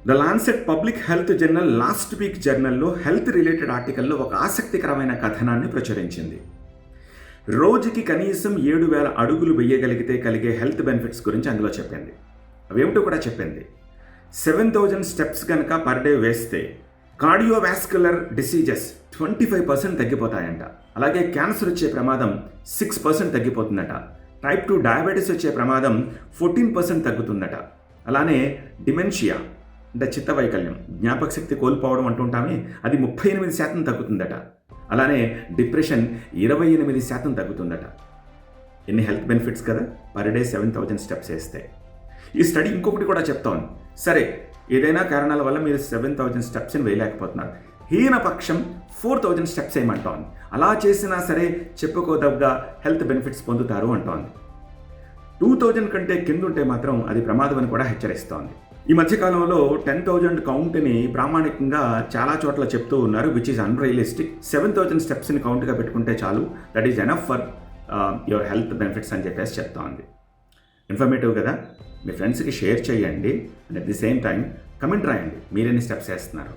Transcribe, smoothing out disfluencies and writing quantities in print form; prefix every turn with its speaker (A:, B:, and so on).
A: The Lancet public health journal last week జర్నల్లో health related ఆర్టికల్లో ఒక ఆసక్తికరమైన కథనాన్ని ప్రచురించింది. రోజుకి కనీసం 7,000 అడుగులు వేయగలిగితే కలిగే హెల్త్ బెనిఫిట్స్ గురించి అందులో చెప్పింది. అవేమిటో కూడా చెప్పింది. 7,000 స్టెప్స్ కనుక పర్ డే వేస్తే కార్డియోవాస్కులర్ డిసీజెస్ 25% తగ్గిపోతాయంట. అలాగే క్యాన్సర్ వచ్చే ప్రమాదం 6% తగ్గిపోతుందట. టైప్ 2 డయాబెటీస్ వచ్చే ప్రమాదం 14% తగ్గుతుందట. అలానే డిమెన్షియా అంటే చిత్తవైకల్యం, జ్ఞాపక శక్తి కోల్పోవడం అంటుంటామే, అది 38% తగ్గుతుందట. అలానే డిప్రెషన్ 28% తగ్గుతుందట. ఎన్ని హెల్త్ బెనిఫిట్స్ కదా పర్ డే 7,000 స్టెప్స్ వేస్తే. ఈ స్టడీ ఇంకొకటి కూడా చెప్తోంది. సరే, ఏదైనా కారణాల వల్ల మీరు 7,000 స్టెప్స్ని వేయలేకపోతున్నారు, హీనపక్షం 4,000 స్టెప్స్ వేయమంటోంది. అలా చేసినా సరే చెప్పుకోదగ్గ హెల్త్ బెనిఫిట్స్ పొందుతారు అంటోంది. 2,000 కంటే కింద ఉంటే మాత్రం అది ప్రమాదం అని కూడా హెచ్చరిస్తోంది. ఈ మధ్యకాలంలో 10,000 కౌంట్ని ప్రామాణికంగా చాలా చోట్ల చెప్తూ ఉన్నారు, విచ్ ఈజ్ అన్రియలిస్టిక్. 7,000 స్టెప్స్ని కౌంట్గా పెట్టుకుంటే చాలు, that is enough for your health benefits అని చెప్పేసి చెప్తా ఉంది. ఇన్ఫర్మేటివ్ కదా, మీ ఫ్రెండ్స్కి షేర్ చేయండి. And at the same time comment రాయండి, మీరెన్ని స్టెప్స్ వేస్తున్నారు.